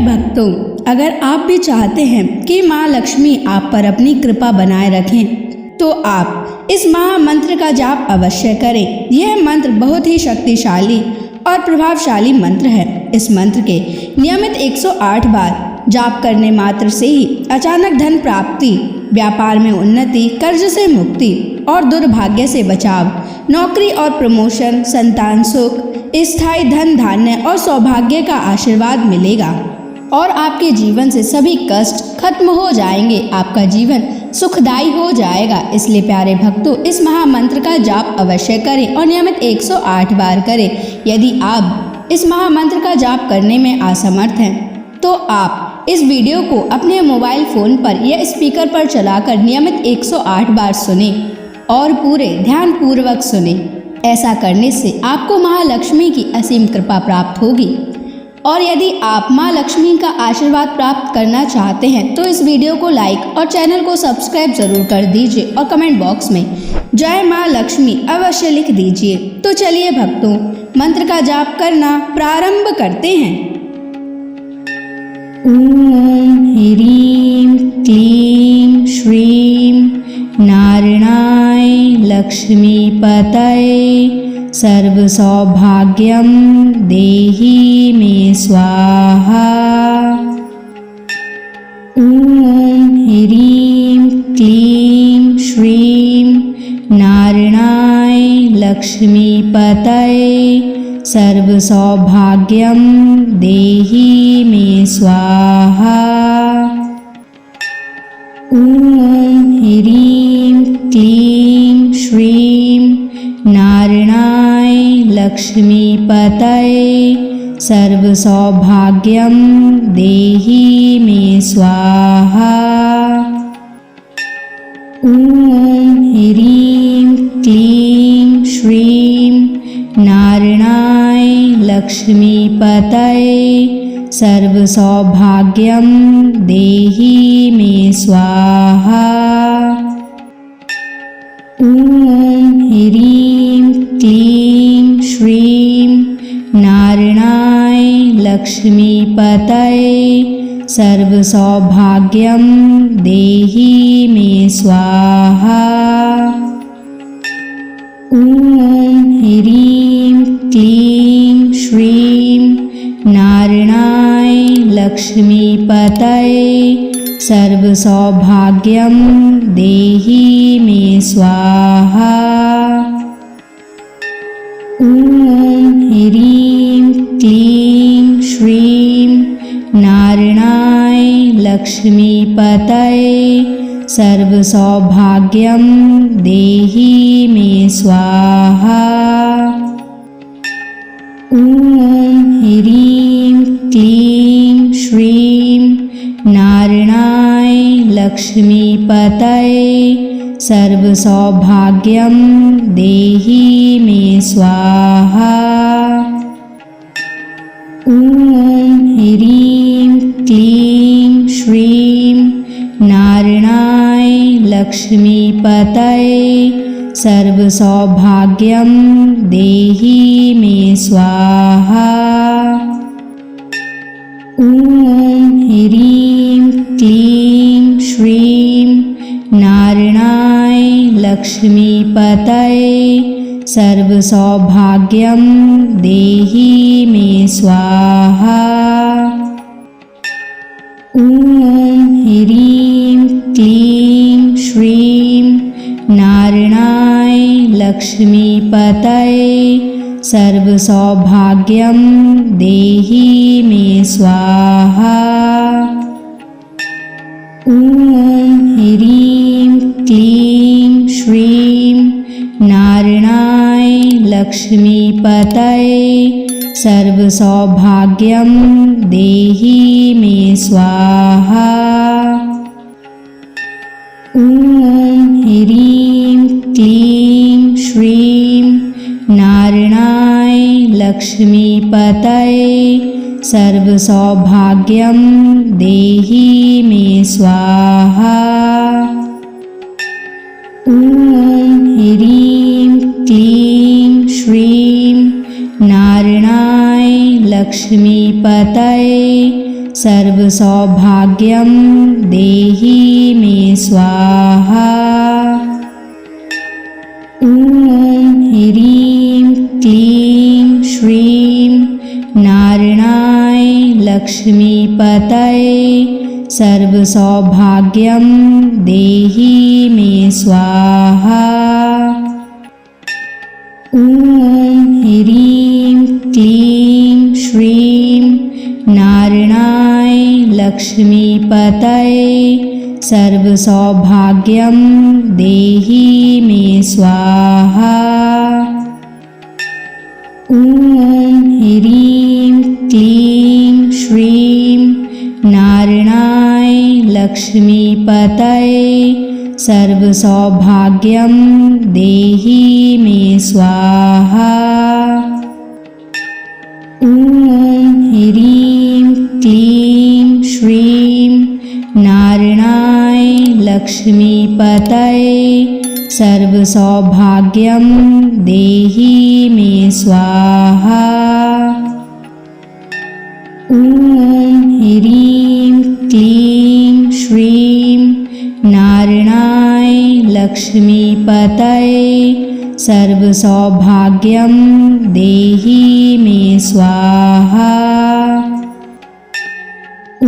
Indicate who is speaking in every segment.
Speaker 1: भक्तों, अगर आप भी चाहते हैं कि माँ लक्ष्मी आप पर अपनी कृपा बनाए रखें तो आप इस महामंत्र का जाप अवश्य करें। यह मंत्र बहुत ही शक्तिशाली और प्रभावशाली मंत्र है। इस मंत्र के नियमित 108 बार जाप करने मात्र से ही अचानक धन प्राप्ति, व्यापार में उन्नति, कर्ज से मुक्ति और दुर्भाग्य से बचाव, नौकरी और प्रमोशन, संतान सुख, स्थायी धन धान्य और सौभाग्य का आशीर्वाद मिलेगा और आपके जीवन से सभी कष्ट खत्म हो जाएंगे। आपका जीवन सुखदायी हो जाएगा। इसलिए प्यारे भक्तों, इस महामंत्र का जाप अवश्य करें और नियमित 108 बार करें। यदि आप इस महामंत्र का जाप करने में असमर्थ हैं तो आप इस वीडियो को अपने मोबाइल फोन पर या स्पीकर पर चलाकर नियमित 108 बार सुने और पूरे ध्यान पूर्वक सुने। ऐसा करने से आपको महालक्ष्मी की असीम कृपा प्राप्त होगी। और यदि आप माँ लक्ष्मी का आशीर्वाद प्राप्त करना चाहते हैं तो इस वीडियो को लाइक और चैनल को सब्सक्राइब जरूर कर दीजिए और कमेंट बॉक्स में जय माँ लक्ष्मी अवश्य लिख दीजिए। तो चलिए भक्तों, मंत्र का जाप करना प्रारंभ करते हैं। ओम ह्रीं क्लीं श्रीं नारायणाय लक्ष्मीपतये सर्वसौभाग्यं देहि मे स्वाहा। ओम ह्रीं क्लीं श्रीं नारायणाय लक्ष्मीपतये सर्वसौभाग्यं देहि मे स्वाहा। ओम ह्रीं क्लीं श्रीं नारायणाय लक्ष्मीपतये सर्वसौभाग्यं देहि मे स्वाहा। ओम ह्रीं क्लीं श्रीं नारायणाय लक्ष्मीपतये सर्वसौभाग्यं देहि मे स्वाहा। ओम ह्रीं क्लीं श्रीं नारायणाय लक्ष्मीपतये सर्वसौभाग्यं देहि मे स्वाहा। ओम ह्रीं क्लीं श्रीं नारायणाय लक्ष्मीपतये सर्वसौभाग्यं देहि मे स्वाहा। ओम ह्रीं क्लीं श्रीं नारायणाय लक्ष्मीपतये सर्वसौभाग्यं देहि मे स्वाहा। ओम ह्रीं क्लीं श्रीं नारायणाय लक्ष्मीपतये सर्वसौभाग्यं देहि मे स्वाहा। ओम ह्रीं क्लीं श्रीं नारायणाय लक्ष्मीपतये सर्वसौभाग्यं देहि मे स्वाहा। ओम ह्रीं क्लीं श्रीं नारायणाय लक्ष्मीपतये सर्वसौभाग्यं देहि मे स्वाहा। ओम ह्रीं क्लीं श्रीं नारायणाय लक्ष्मीपतये सर्वसौभाग्यं देहि मे स्वाहा। ओम ह्रीं क्लीं श्रीं नारायणाय लक्ष्मीपतये सर्वसौभाग्यं देहि मे स्वाहा। ओम ह्रीं क्लीं श्रीं नारायणाय लक्ष्मीपतये सर्वसौभाग्यं देहि मे स्वाहा। ओम ह्रीं क्लीं श्रीं नारायणाय लक्ष्मीपतये सर्वसौभाग्यं देहि मे स्वाहा। ॐ ह्रीं क्लीं श्रीं नारायणाय लक्ष्मीपतये सर्वसौभाग्यं देहि मे स्वाहा। ॐ ह्रीं क्लीं श्रीं नारायणाय लक्ष्मीपतये सर्वसौभाग्यं देहि मे स्वाहा। ॐ ह्रीं क्लीं श्रीं नारायणाय लक्ष्मीपतये सर्वसौभाग्यं देहि मे स्वाहा। ॐ ह्रीं क्लीं श्रीं नारायणाय लक्ष्मीपतये सर्वसौभाग्यं देहि मे स्वाहा। ॐ ह्रीं क्लीं श्रीं नारायणाय लक्ष्मीपतये सर्वसौभाग्यं देहि मे स्वाहा। ॐ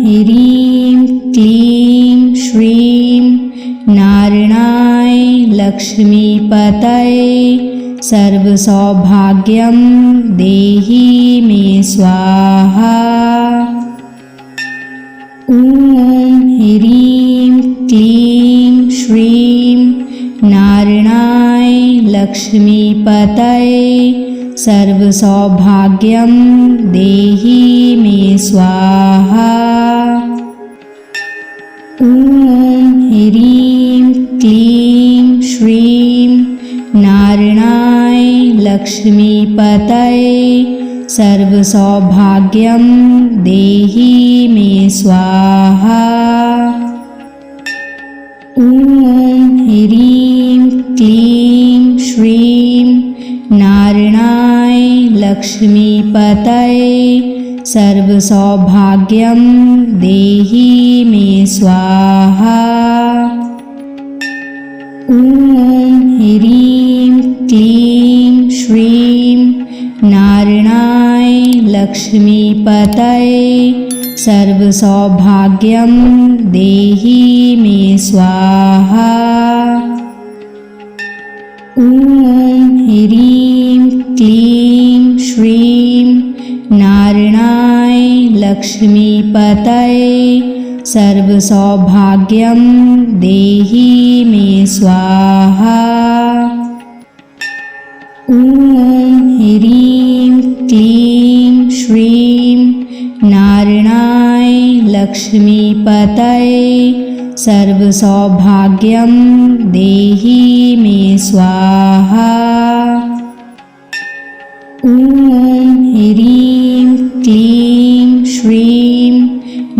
Speaker 1: ह्रीं क्लीं श्रीं नारायणाय लक्ष्मीपतये सर्वसौभाग्यं देहि मे स्वाहा। ॐ ह्रीं क्लीं श्रीं नारायणाय लक्ष्मीपतये सर्वसौभाग्यं देहि मे स्वाहा। ॐ ह्रीं क्लीं श्रीं नारायणाय लक्ष्मीपतये सर्वसौभाग्यं देहि मे स्वाहा। ॐ ह्रीं क्लीं श्रीं नारायणाय लक्ष्मीपतये सर्वसौभाग्यं देहि मे स्वाहा। ॐ ह्रीं क्लीं श्रीं नारायणाय लक्ष्मीपतये सर्वसौभाग्यं देहि मे स्वाहा। ॐ ह्रीं क्लीं श्रीं नारायणाय लक्ष्मीपतये सर्वसौभाग्यं देहि मे स्वाहा। ॐ ह्रीं क्लीं श्रीं नारायणाय लक्ष्मीपतये सर्वसौभाग्यं देहि मे स्वाहा। ॐ ह्रीं क्लीं श्रीं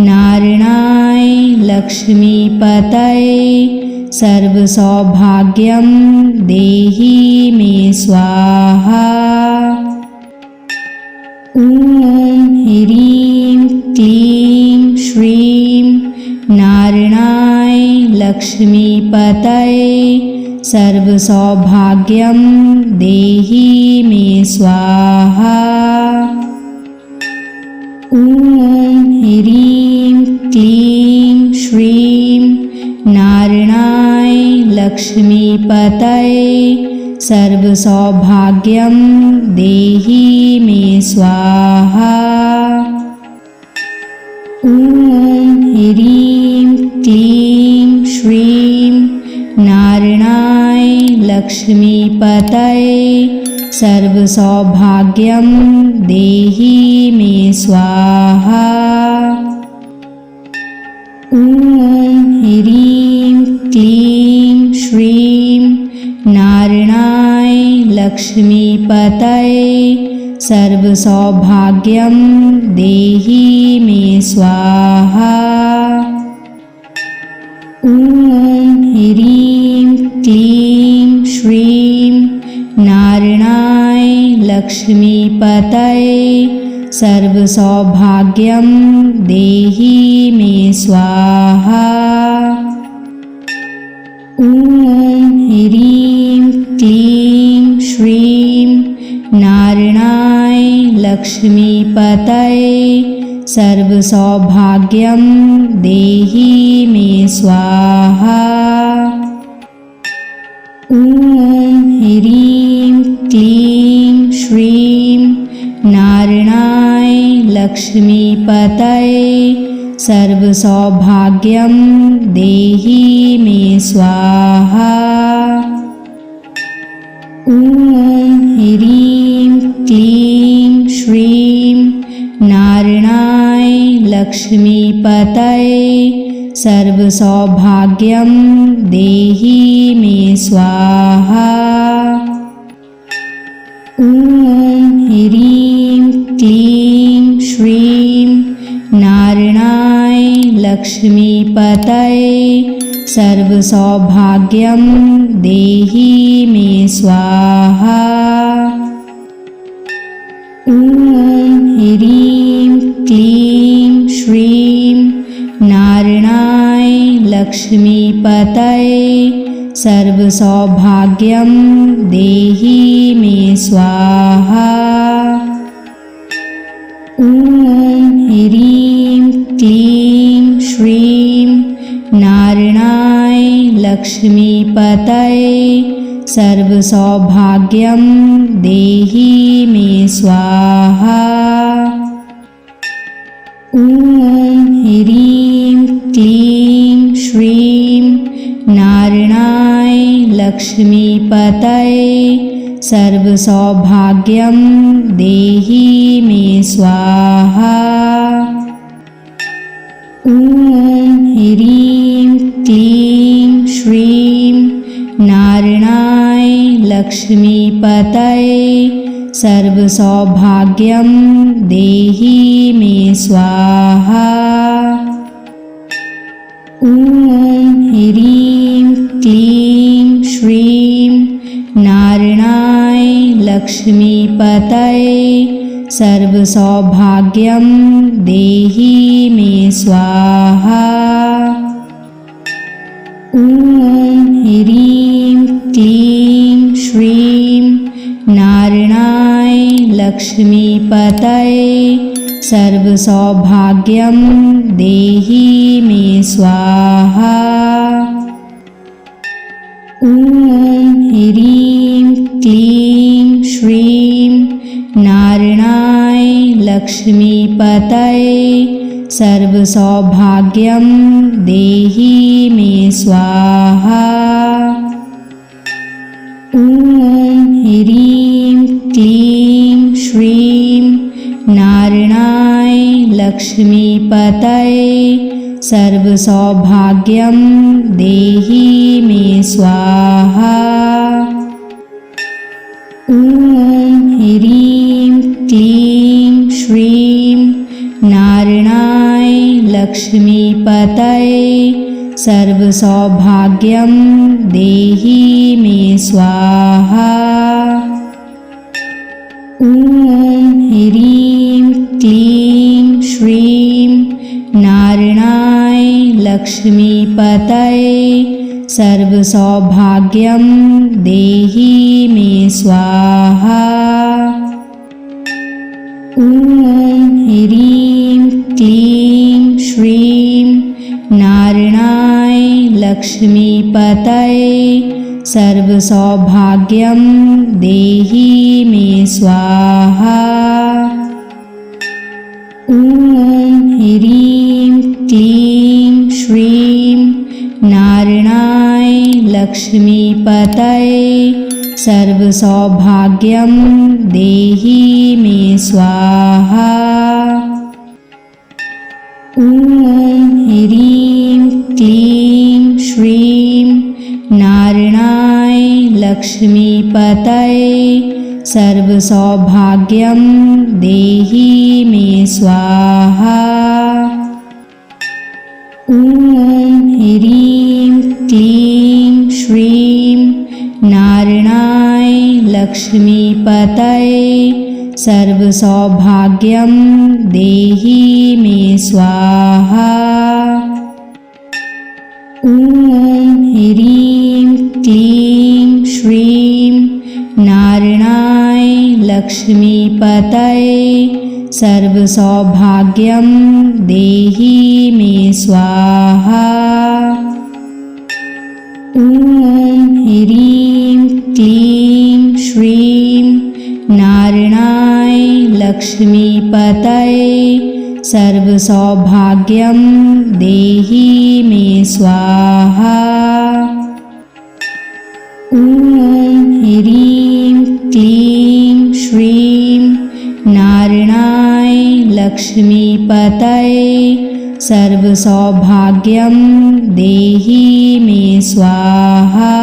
Speaker 1: नारायणाय लक्ष्मीपतये सर्वसौभाग्यं देहि मे स्वाहा। ॐ ह्रीं क्लीं श्रीं नारायणाय लक्ष्मीपतये सर्वसौभाग्यं देहि मे स्वाहा। ॐ ह्रीं क्लीं श्रीं नारायणाय लक्ष्मीपतये सर्वसौभाग्यं देहि मे स्वाहा। ॐ ह्रीं क्लीं श्रीं नारायणाय लक्ष्मीपतये सर्वसौभाग्यं देहि मे स्वाहा। ॐ ह्रीं क्लीं श्रीं नारायणाय लक्ष्मीपतये सर्वसौभाग्यं देहि मे स्वाहा। ॐ ह्रीं क्लीं श्रीं नारायणाय लक्ष्मीपतये सर्वसौभाग्यं देहि मे स्वाहा। ॐ ह्रीं क्लीं श्रीं नारायणाय लक्ष्मीपतये सर्वसौभाग्यं देहि मे स्वाहा। ॐ ह्रीं क्लीं श्रीं नारायणाय लक्ष्मीपतये सर्वसौभाग्यं देहि मे स्वाहा। ॐ ह्रीं क्लीं श्रीं नारायणाय लक्ष्मीपतये सर्वसौभाग्यं देहि मे स्वाहा। ॐ ह्रीं क्लीं श्रीं नारायणाय लक्ष्मीपतये सर्वसौभाग्यं देहि मे स्वाहा। ॐ ह्रीं क्लीं श्रीं नारायणाय लक्ष्मीपतये सर्वसौभाग्यं देहि मे स्वाहा। ॐ ह्रीं क्लीं श्रीं नारायणाय लक्ष्मीपतये सर्वसौभाग्यं देहि मे स्वाहा। ॐ ह्रीं क्लीं श्रीं नारायणाय लक्ष्मीपतये सर्वसौभाग्यं देहि मे स्वाहा। ॐ ह्रीं क्लीं श्रीं नारायणाय लक्ष्मीपतये सर्वसौभाग्यं देहि मे स्वाहा। ॐ ह्रीं क्लीं श्रीं नारायणाय लक्ष्मीपतये सर्वसौभाग्यं देहि मे स्वाहा। ॐ ह्रीं क्लीं श्रीं नारायणाय लक्ष्मीपतये सर्वसौभाग्यं देहि मे स्वाहा। ॐ ह्रीं क्लीं श्रीं नारायणाय लक्ष्मीपतये सर्वसौभाग्यं देहि मे स्वाहा। ॐ ह्रीं क्लीं श्रीं नारायणाय लक्ष्मीपतये सर्वसौभाग्यं देहि मे स्वाहा। ॐ ह्रीं क्लीं श्रीं नारायणाय लक्ष्मीपतये सर्वसौभाग्यं देहि मे स्वाहा। ॐ ह्रीं क्लीं श्रीं नारायणाय लक्ष्मीपतये सर्वसौभाग्यं देहि मे स्वाहा। ॐ ह्रीं क्लीं श्रीं नारायणाय लक्ष्मीपतये सर्वसौभाग्यं देहि मे स्वाहा। ॐ ह्रीं क्लीं श्रीं नारायणाय लक्ष्मीपतये सर्वसौभाग्यं देहि मे स्वाहा। ॐ ह्रीं क्लीं श्रीं नारायणाय लक्ष्मीपतये सर्वसौभाग्यं देहि मे स्वाहा। ॐ ह्रीं क्लीं श्रीं नारायणाय लक्ष्मीपतये सर्वसौभाग्यं देहि मे स्वाहा। ॐ ह्रीं क्लीं श्रीं नारायणाय लक्ष्मीपतये सर्वसौभाग्यं देहि मे स्वाहा। ॐ ह्रीं क्लीं श्रीं नारायणाय लक्ष्मीपतये सर्वसौभाग्यं देहि मे स्वाहा। ॐ ह्रीं क्लीं श्रीं नारायणाय लक्ष्मीपतये सर्वसौभाग्यं देहि मे स्वाहा।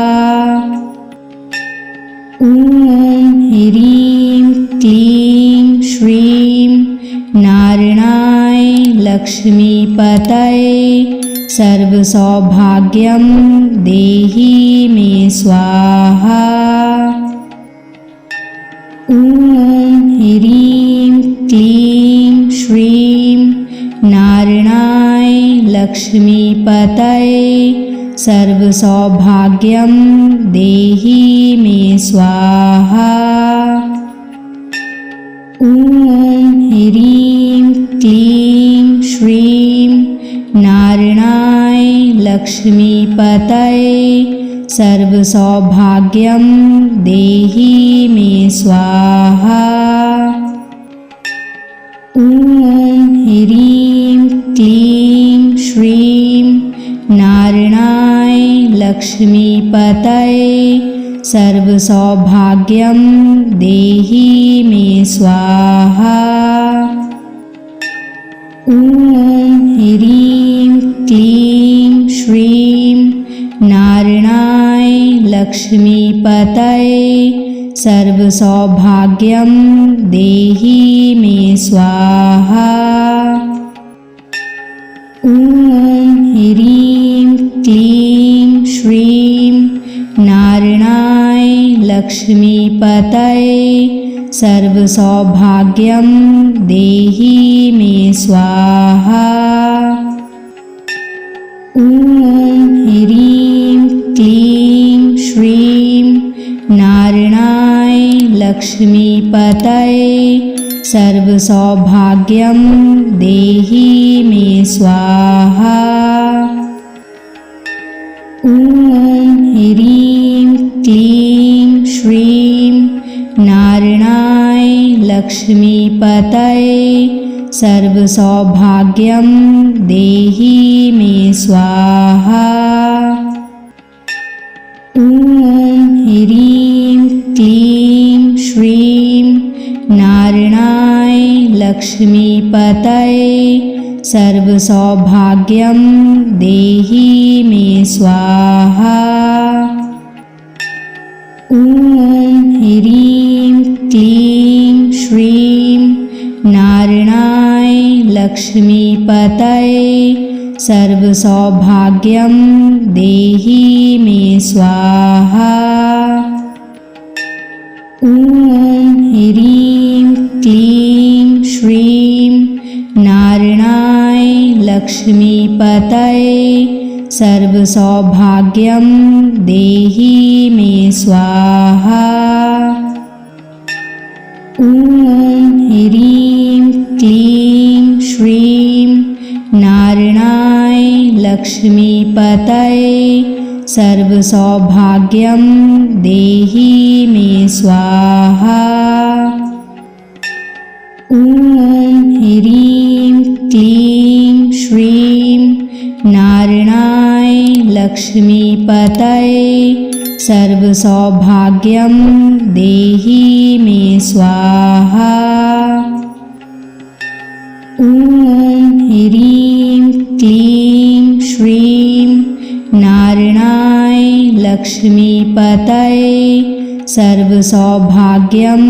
Speaker 1: ॐ ह्रीं क्लीं श्रीं नारायणाय लक्ष्मीपतये सर्वसौभाग्यं देहि मे स्वाहा। ॐ ह्रीं क्लीं श्रीं नारायणाय लक्ष्मीपतये सर्वसौभाग्यं देहि मे स्वाहा। ॐ ह्रीं क्लीं श्रीं नारायणाय लक्ष्मीपतये सर्वसौभाग्यं देहि मे स्वाहा। ॐ ह्रीं क्लीं श्रीं नारायणाय लक्ष्मीपतये सर्वसौभाग्यं देहि मे स्वाहा। ॐ ह्रीं क्लीं श्रीं नारायणाय लक्ष्मीपतये सर्वसौभाग्यं देहि मे स्वाहा। ॐ ह्रीं क्लीं श्रीं नारायणाय लक्ष्मीपतये सर्वसौभाग्यं देहि मे स्वाहा। ॐ ह्रीं क्लीं श्रीं नारायणाय लक्ष्मीपतये सर्वसौभाग्यं देहि मे स्वाहा। ॐ ह्रीं क्लीं श्रीं नारायणाय लक्ष्मीपतये सर्वसौभाग्यं देहि मे स्वाहा। ॐ ह्रीं क्लीं श्रीं नारायणाय लक्ष्मीपतये सर्वसौभाग्यं देहि मे स्वाहा। ॐ ह्रीं क्लीं श्रीं नारायणाय लक्ष्मीपतये सर्वसौभाग्यं देहि मे स्वाहा। ॐ ह्रीं क्लीं श्रीं नारायणाय लक्ष्मीपतये सर्वसौभाग्यं देहि मे स्वाहा। ॐ ह्रीं क्लीं श्रीं नारायणाय लक्ष्मीपतये सर्वसौभाग्यं देहि मे स्वाहा। ॐ ह्रीं क्लीं श्रीं नारायणाय लक्ष्मीपतये सर्वसौभाग्यं देहि मे स्वाहा। ॐ ह्रीं क्लीं श्रीं नारायणाय लक्ष्मीपतये सर्वसौभाग्यं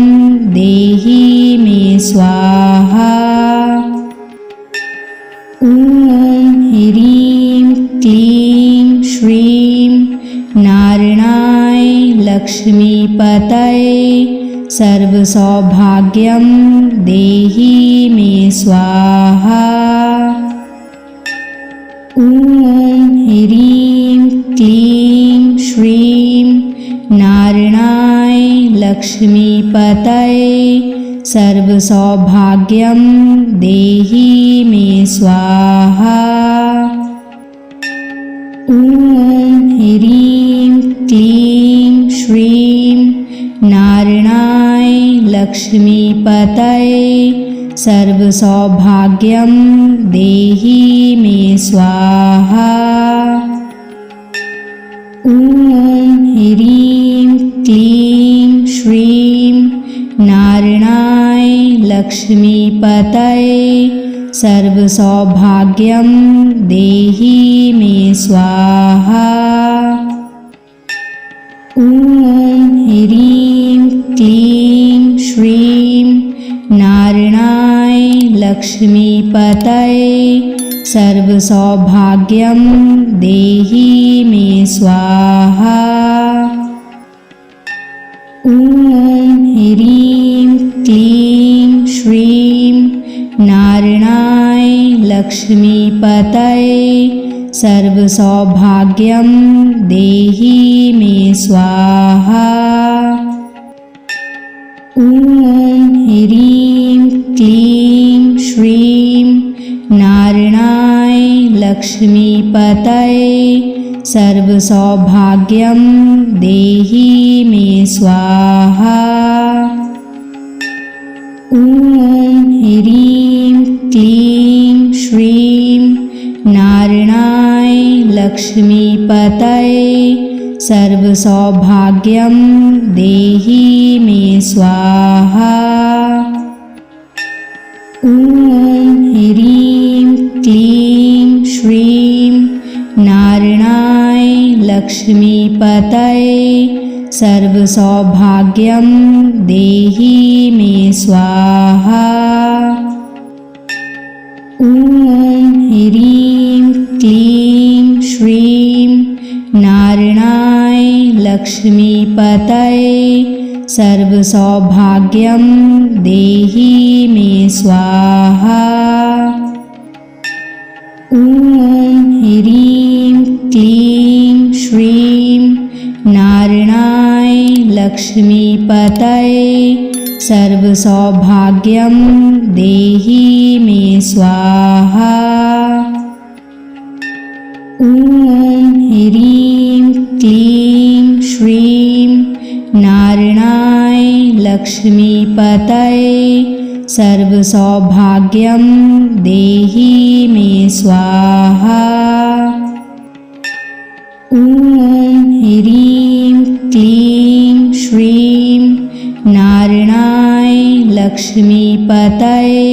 Speaker 1: देहि मे स्वाहा। ॐ ह्रीं क्लीं श्रीं नारायणाय लक्ष्मीपतये सर्वसौभाग्यं देहि मे स्वाहा। ॐ ह्रीं क्लीं श्रीं नारायणाय लक्ष्मीपतये सर्वसौभाग्यं देहि मे स्वाहा। ॐ ह्रीं क्लीं श्रीं नारायणाय लक्ष्मीपतये सर्वसौभाग्यं देहि मे स्वाहा। ॐ ह्रीं क्लीं श्रीं नारायणाय लक्ष्मीपतये सर्वसौभाग्यं देहि मे स्वाहा। ॐ ह्रीं क्लीं श्रीं नारायणाय लक्ष्मीपतये सर्वसौभाग्यं देहि मे स्वाहा। ॐ ह्रीं क्लीं श्रीं नारायणाय लक्ष्मीपतये सर्वसौभाग्यं देहि मे स्वाहा। ॐ ह्रीं क्लीं श्रीं नारायणाय लक्ष्मीपतये सर्वसौभाग्यं देहि मे स्वाहा। ॐ ह्रीं क्लीं श्रीं नारायणाय लक्ष्मीपतये सर्वसौभाग्यं देहि मे स्वाहा। ॐ ह्रीं क्लीं श्रीं नारायणाय लक्ष्मीपतये सर्वसौभाग्यं देहि मे स्वाहा। ॐ ह्रीं क्लीं श्रीं नारायणाय लक्ष्मीपतये सर्वसौभाग्यं देहि मे स्वाहा। ॐ ह्रीं क्लीं श्रीं नारायणाय लक्ष्मीपतये सर्वसौभाग्यं देहि मे स्वाहा। ॐ ह्रीं क्लीं श्रीं नारायणाय लक्ष्मीपतये सर्वसौभाग्यं देहि मे स्वाहा। ॐ ह्रीं क्लीं श्रीं नारायणाय लक्ष्मीपतये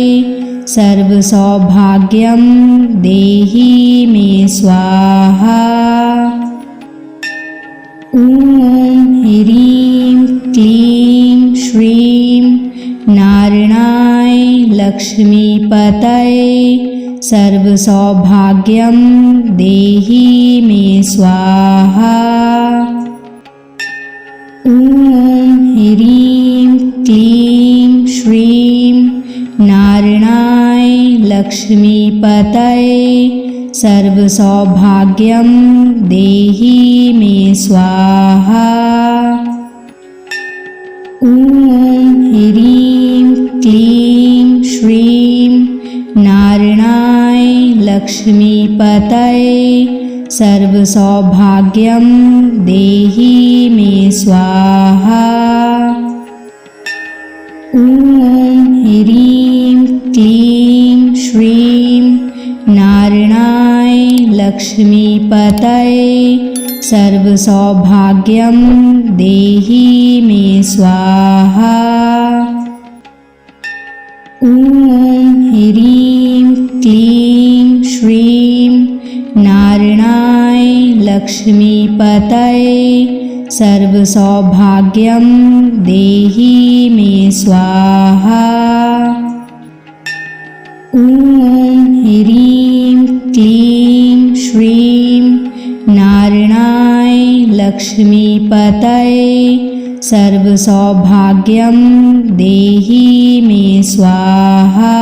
Speaker 1: सर्वसौभाग्यं देहि मे स्वाहा। ॐ ह्रीं क्लीं श्रीं नारायणाय लक्ष्मीपतये सर्वसौभाग्यं देहि मे स्वाहा। ॐ ह्रीं क्लीं श्रीं नारायणाय लक्ष्मीपतये सर्वसौभाग्यं देहि मे स्वाहा। ॐ ह्रीं क्लीं श्रीं नारायणाय लक्ष्मीपतये सर्वसौभाग्यं देहि मे स्वाहा। ॐ ह्रीं क्लीं श्रीं नारायणाय लक्ष्मीपतये सर्वसौभाग्यं देहि मे स्वाहा। ॐ ह्रीं क्लीं श्रीं नारायणाय लक्ष्मीपतये सर्वसौभाग्यं देहि मे स्वाहा। ॐ ह्रीं क्लीं श्रीं नारायणाय लक्ष्मीपतये सर्वसौभाग्यं देहि मे स्वाहा।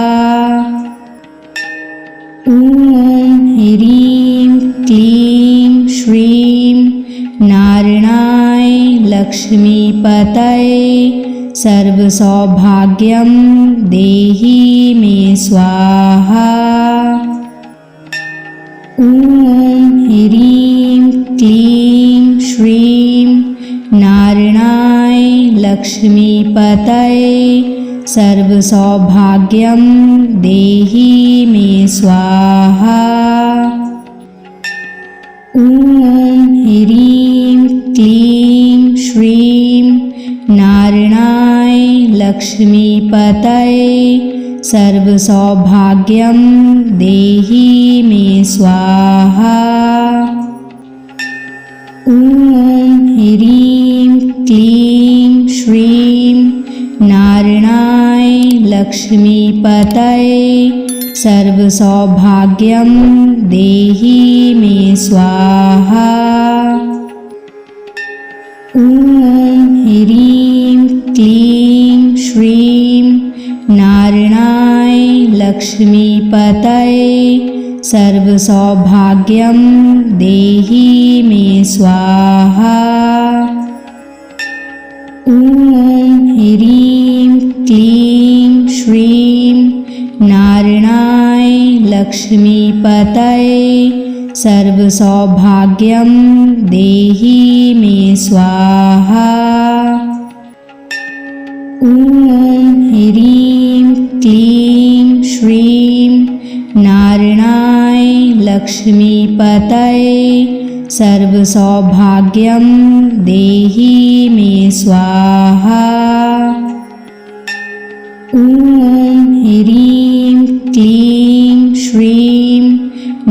Speaker 1: ॐ ह्रीं क्लीं श्रीं नारायणाय लक्ष्मीपतये सर्वसौभाग्यं देहि मे स्वाहा। ॐ ह्रीं क्लीं श्रीं नारायणाय लक्ष्मीपतये सर्वसौभाग्यं देहि मे स्वाहा। ॐ ह्रीं क्लीं श्रीं नारायणाय लक्ष्मीपतये सर्वसौभाग्यं देहि मे स्वाहा। ॐ ह्रीं क्लीं श्रीं नारायणाय लक्ष्मीपतये सर्वसौभाग्यं देहि मे स्वाहा। ॐ ह्रीं क्लीं श्रीं नारायणाय लक्ष्मीपतये सर्वसौभाग्यं देहि मे स्वाहा। ॐ ह्रीं क्लीं श्रीं नारायणाय लक्ष्मीपतये सर्वसौभाग्यं देहि मे स्वाहा। ॐ ह्रीं क्लीं श्रीं नारायणाय लक्ष्मीपतये सर्वसौभाग्यं देहि मे स्वाहा। ॐ ह्रीं क्लीं श्रीं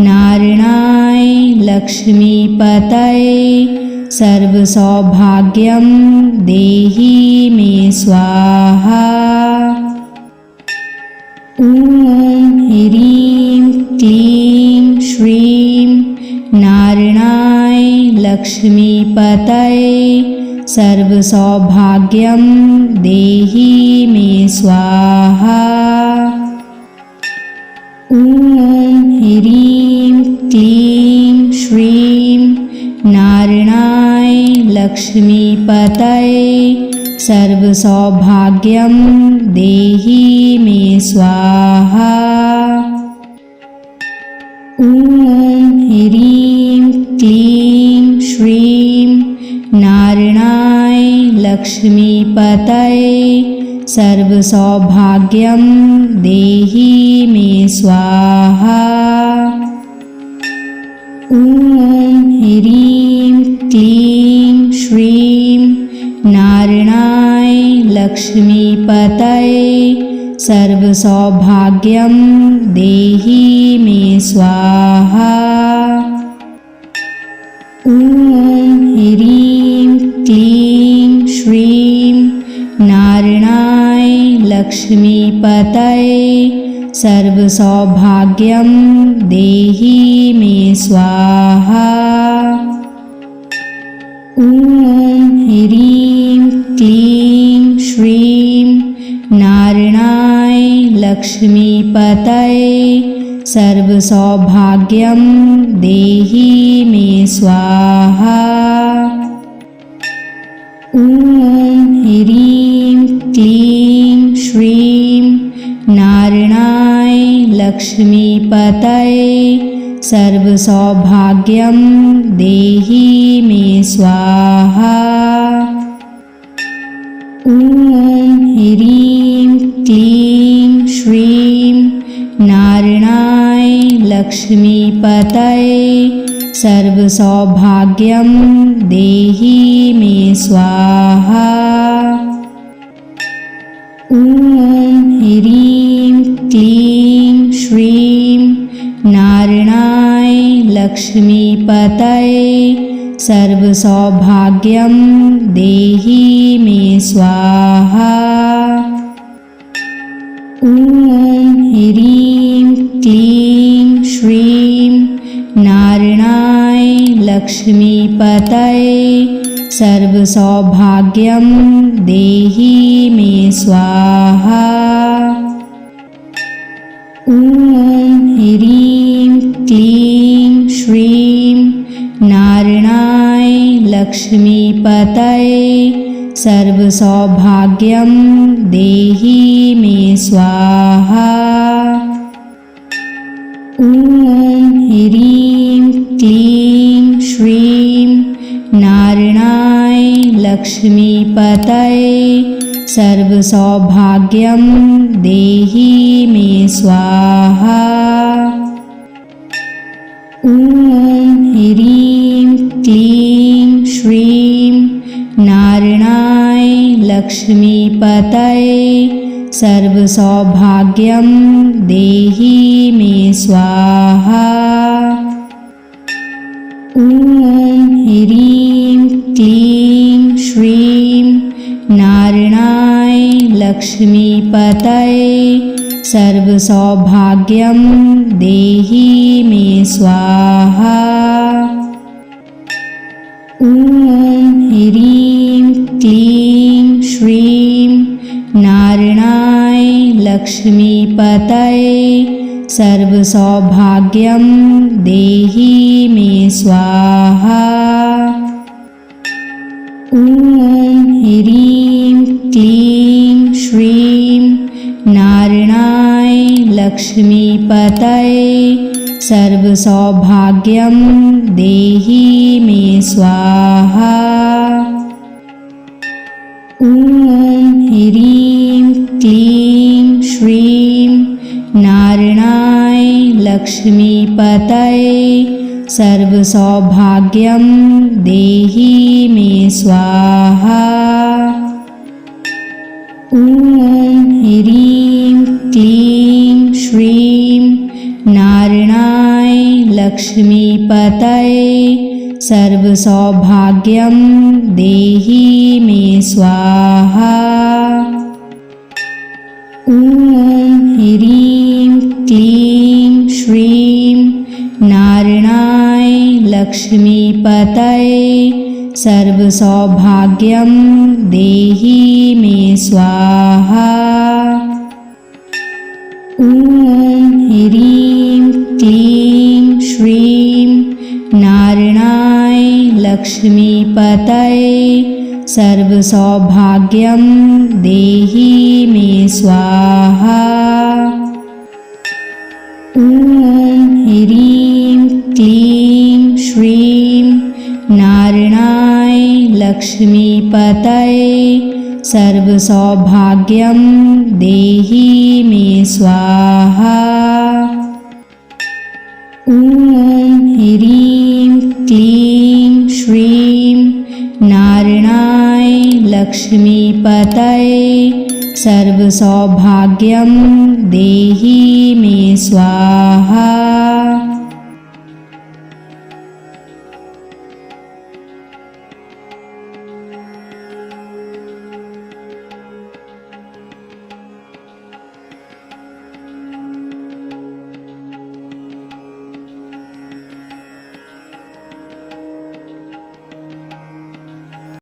Speaker 1: नारायणाय लक्ष्मीपतये सर्वसौभाग्यं देहि मे स्वाहा। ॐ ह्रीं क्लीं श्रीं नारायणाय लक्ष्मीपतये सर्वसौभाग्यं देहि मे स्वाहा। ॐ ह्रीं क्लीं श्रीं नारायणाय लक्ष्मीपतये सर्वसौभाग्यं देहि मे स्वाहा। ॐ ह्रीं क्लीं श्रीं नारायणाय लक्ष्मीपतये सर्वसौभाग्यं देहि मे स्वाहा। ॐ ह्रीं क्लीं श्रीं नारायणाय लक्ष्मीपतये सर्वसौभाग्यं देहि मे स्वाहा। ॐ ह्रीं क्लीं श्रीं नारायणाय लक्ष्मीपतये सर्वसौभाग्यं देहि मे स्वाहा। ॐ ह्रीं क्लीं श्रीं नारायणाय लक्ष्मीपतये सर्वसौभाग्यं देहि मे स्वाहा। ॐ ह्रीं क्लीं श्रीं नारायणाय लक्ष्मीपतये सर्वसौभाग्यं देहि मे स्वाहा। ॐ ह्रीं क्लीं श्रीं नारायणाय लक्ष्मीपतये सर्वसौभाग्यं देहि मे स्वाहा। ॐ ह्रीं क्लीं श्रीं नारायणाय लक्ष्मीपतये सर्वसौभाग्यं देहि मे स्वाहा। ॐ ह्रीं क्लीं श्रीं नारायणाय लक्ष्मीपतये सर्वसौभाग्यं देहि मे स्वाहा। ॐ ह्रीं क्लीं श्रीं नारायणाय लक्ष्मीपतये सर्वसौभाग्यं देहि मे स्वाहा। ॐ ह्रीं क्लीं श्रीं नारायणाय लक्ष्मीपतये सर्वसौभाग्यं देहि मे स्वाहा। ॐ ह्रीं क्लीं श्रीं नारायणाय लक्ष्मीपतये सर्वसौभाग्यं देहि मे स्वाहा। ॐ ह्रीं क्लीं श्रीं नारायणाय लक्ष्मीपतये सर्वसौभाग्यं देहि मे स्वाहा। ॐ ह्रीं क्लीं श्रीं नारायणाय लक्ष्मीपतये सर्वसौभाग्यं देहि मे स्वाहा। ॐ ह्रीं क्लीं श्रीं नारायणाय लक्ष्मीपतये सर्वसौभाग्यं देहि मे स्वाहा। ॐ ह्रीं क्लीं श्रीं नारायणाय लक्ष्मीपतये सर्वसौभाग्यं देहि मे स्वाहा। ॐ ह्रीं क्लीं श्रीं नारायणाय लक्ष्मीपतये सर्वसौभाग्यं देहि मे स्वाहा। ॐ ह्रीं क्लीं श्रीं नारायणाय लक्ष्मीपतये सर्वसौभाग्यं देहि मे स्वाहा। ॐ ह्रीं क्लीं श्रीं नारायणाय लक्ष्मीपतये सर्वसौभाग्यं देहि मे स्वाहा। ॐ ह्रीं क्लीं श्रीं नारायणाय लक्ष्मीपतये सर्वसौभाग्यं देहि मे स्वाहा। ॐ ह्रीं क्लीं श्रीं नारायणाय लक्ष्मीपतये सर्वसौभाग्यं देहि मे स्वाहा।